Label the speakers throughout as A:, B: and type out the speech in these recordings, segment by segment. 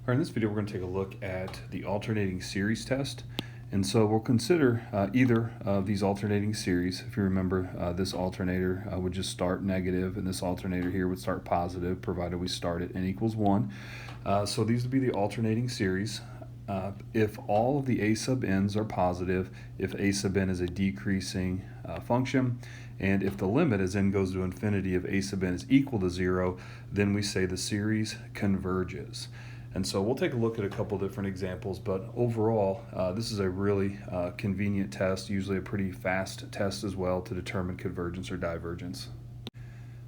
A: All right, in this video, we're going to take a look at the alternating series test. And so we'll consider either of these alternating series. If you remember, this alternator would just start negative, and this alternator here would start positive, provided we start at n equals 1. So these would be the alternating series. If all of the a sub n's are positive, if a sub n is a decreasing function, and if the limit as n goes to infinity of a sub n is equal to 0, then we say the series converges. And so we'll take a look at a couple different examples, but overall, this is a really convenient test, usually a pretty fast test as well, to determine convergence or divergence.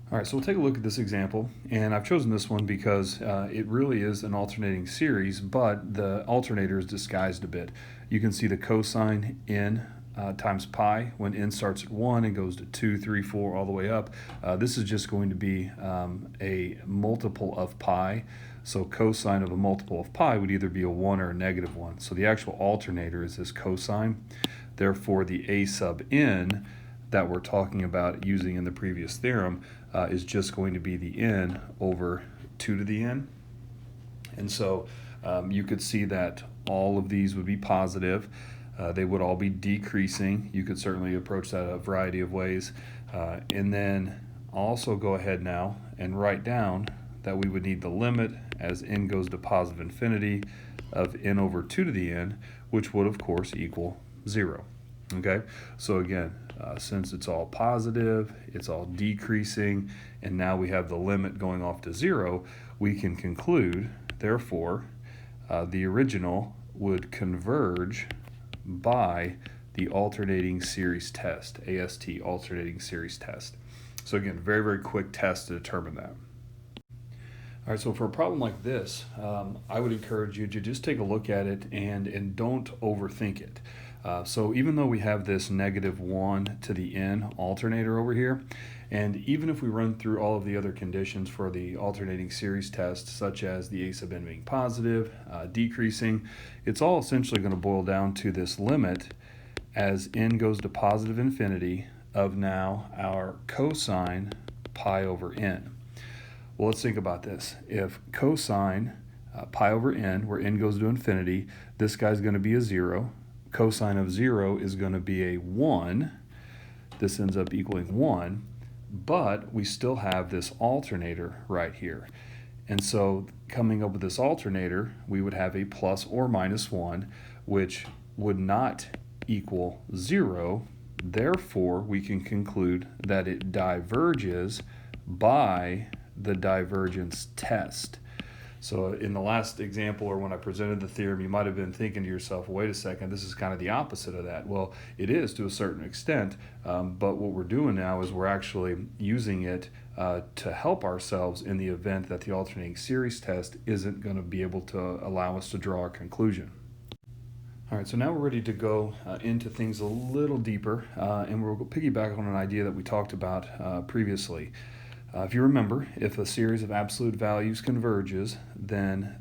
A: All right, so we'll take a look at this example, and I've chosen this one because it really is an alternating series, but the alternator is disguised a bit. You can see the cosine n times pi when n starts at 1 and goes to 2, 3, 4, all the way up. This is just going to be a multiple of pi. So cosine of a multiple of pi would either be a 1 or a negative 1. So the actual alternator is this cosine. Therefore, the a sub n that we're talking about using in the previous theorem is just going to be the n over 2 to the n. And so you could see that all of these would be positive. They would all be decreasing. You could certainly approach that a variety of ways. And then also go ahead now and write down that we would need the limit as n goes to positive infinity of n over 2 to the n, which would of course equal 0. Okay, so again, since it's all positive, it's all decreasing, and now we have the limit going off to 0, we can conclude, therefore, the original would converge by the alternating series test, AST, alternating series test. So again, very, very quick test to determine that. All right, so for a problem like this, I would encourage you to just take a look at it and don't overthink it. So even though we have this negative 1 to the n alternator over here, and even if we run through all of the other conditions for the alternating series test, such as the a sub n being positive, decreasing, it's all essentially going to boil down to this limit as n goes to positive infinity of now our cosine pi over n. Well, let's think about this. If cosine pi over n, where n goes to infinity, this guy's going to be a 0. Cosine of 0 is going to be a 1. This ends up equaling 1. But we still have this alternator right here. And so coming up with this alternator, we would have a plus or minus 1, which would not equal 0. Therefore, we can conclude that it diverges by the divergence test. So in the last example, or when I presented the theorem, you might have been thinking to yourself, wait a second, this is kind of the opposite of that. Well, it is to a certain extent, but what we're doing now is we're actually using it to help ourselves in the event that the alternating series test isn't going to be able to allow us to draw a conclusion. All right, so now we're ready to go into things a little deeper, and we'll piggyback on an idea that we talked about previously. If you remember, if a series of absolute values converges, then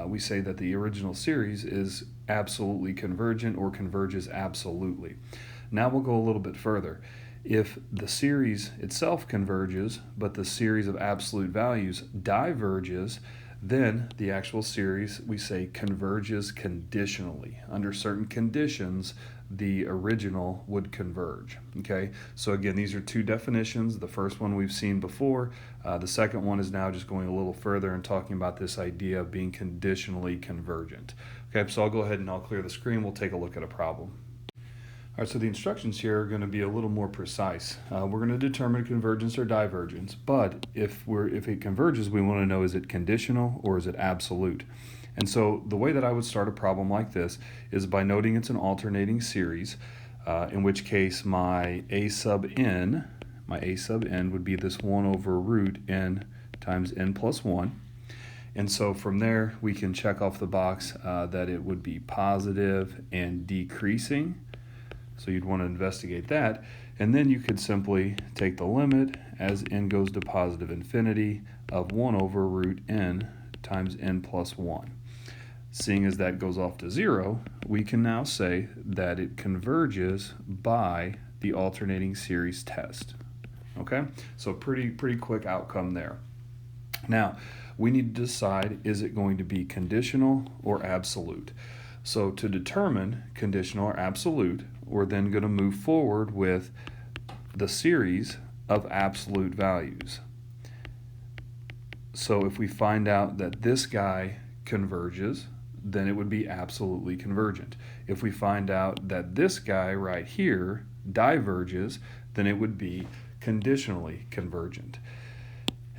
A: we say that the original series is absolutely convergent or converges absolutely. Now we'll go a little bit further. If the series itself converges, but the series of absolute values diverges, then the actual series, we say, converges conditionally. Under certain conditions, the original would converge. Okay, so again, these are two definitions. The first one we've seen before. The second one is now just going a little further and talking about this idea of being conditionally convergent. Okay, so I'll go ahead and I'll clear the screen. We'll take a look at a problem. All right, so the instructions here are going to be a little more precise. We're going to determine convergence or divergence, but if it converges, we want to know, is it conditional or is it absolute? And so the way that I would start a problem like this is by noting it's an alternating series, in which case my a sub n would be this 1 over root n times n plus 1. And so from there, we can check off the box that it would be positive and decreasing. So you'd want to investigate that. And then you could simply take the limit as n goes to positive infinity of 1 over root n times n plus 1. Seeing as that goes off to 0, we can now say that it converges by the alternating series test. Okay, so pretty quick outcome there. Now, we need to decide, is it going to be conditional or absolute? So to determine conditional or absolute, we're then going to move forward with the series of absolute values. So if we find out that this guy converges, then it would be absolutely convergent. If we find out that this guy right here diverges, then it would be conditionally convergent.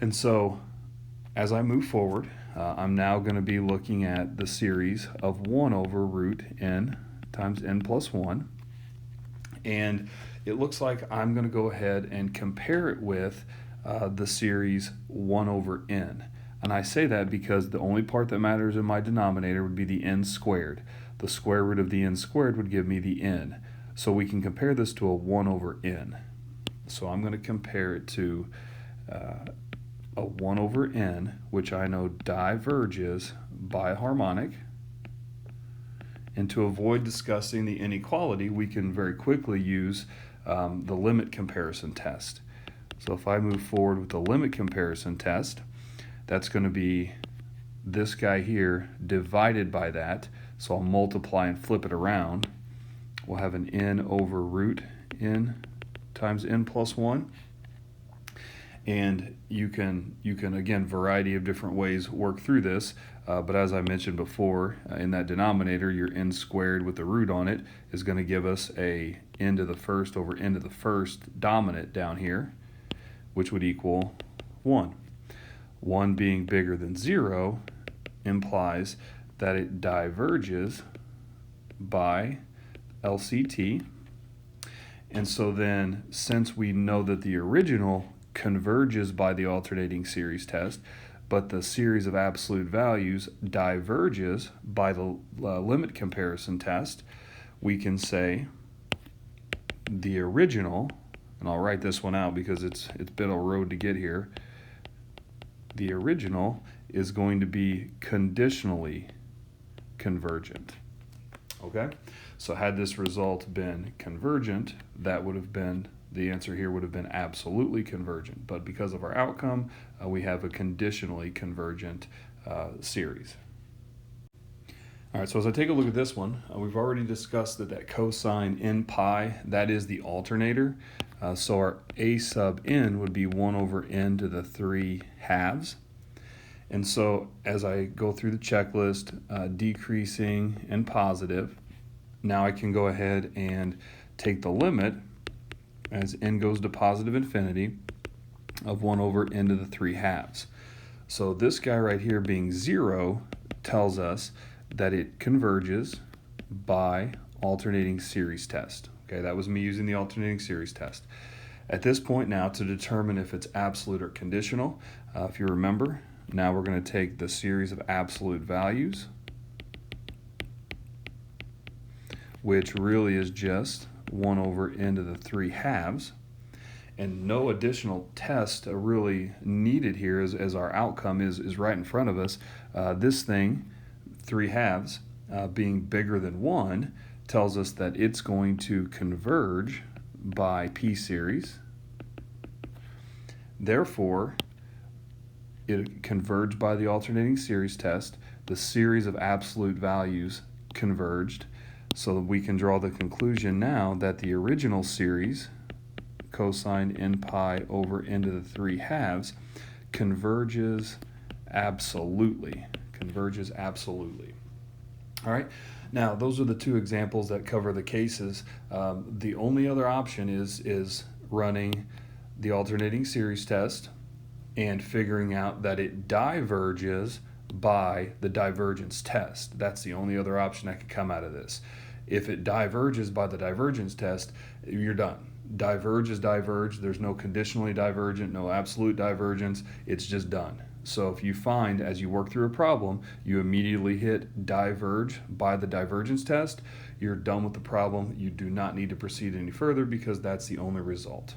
A: And so as I move forward, I'm now going to be looking at the series of 1 over root n times n plus 1. And it looks like I'm going to go ahead and compare it with the series 1 over n. And I say that because the only part that matters in my denominator would be the n squared. The square root of the n squared would give me the n. So we can compare this to a 1 over n. So I'm going to compare it to a 1 over n, which I know diverges by a harmonic. And to avoid discussing the inequality, we can very quickly use the limit comparison test. So if I move forward with the limit comparison test, that's going to be this guy here divided by that. So I'll multiply and flip it around. We'll have an n over root n times n plus 1. And you can again, variety of different ways work through this. But as I mentioned before, in that denominator, your n squared with the root on it is going to give us a n to the first over n to the first dominant down here, which would equal 1. 1 being bigger than 0 implies that it diverges by LCT. And so then, since we know that the original converges by the alternating series test, but the series of absolute values diverges by the limit comparison test, we can say the original, and I'll write this one out because it's been a road to get here, the original is going to be conditionally convergent. Okay? So had this result been convergent, that would have been, the answer here would have been absolutely convergent. But because of our outcome, we have a conditionally convergent series. All right, so as I take a look at this one, we've already discussed that cosine n pi, that is the alternator. So our a sub n would be 1 over n to the 3 halves. And so as I go through the checklist, decreasing and positive, now I can go ahead and take the limit as n goes to positive infinity of 1 over n to the 3 halves. So this guy right here being 0 tells us that it converges by alternating series test. Okay, that was me using the alternating series test. At this point now, to determine if it's absolute or conditional, if you remember, now we're going to take the series of absolute values, which really is just 1 over n to the 3 halves. And no additional test really needed here as our outcome is right in front of us. This thing, 3 halves, being bigger than 1, tells us that it's going to converge by p-series. Therefore, it converged by the alternating series test. The series of absolute values converged. So that we can draw the conclusion now that the original series, cosine n pi over n to the 3 halves, converges absolutely. Converges absolutely. All right. Now, those are the two examples that cover the cases. The only other option is running the alternating series test and figuring out that it diverges by the divergence test. That's the only other option that could come out of this. If it diverges by the divergence test, you're done. Diverge is diverge. There's no conditionally divergent, no absolute divergence. It's just done. So if you find as you work through a problem, you immediately hit diverge by the divergence test, you're done with the problem. You do not need to proceed any further because that's the only result.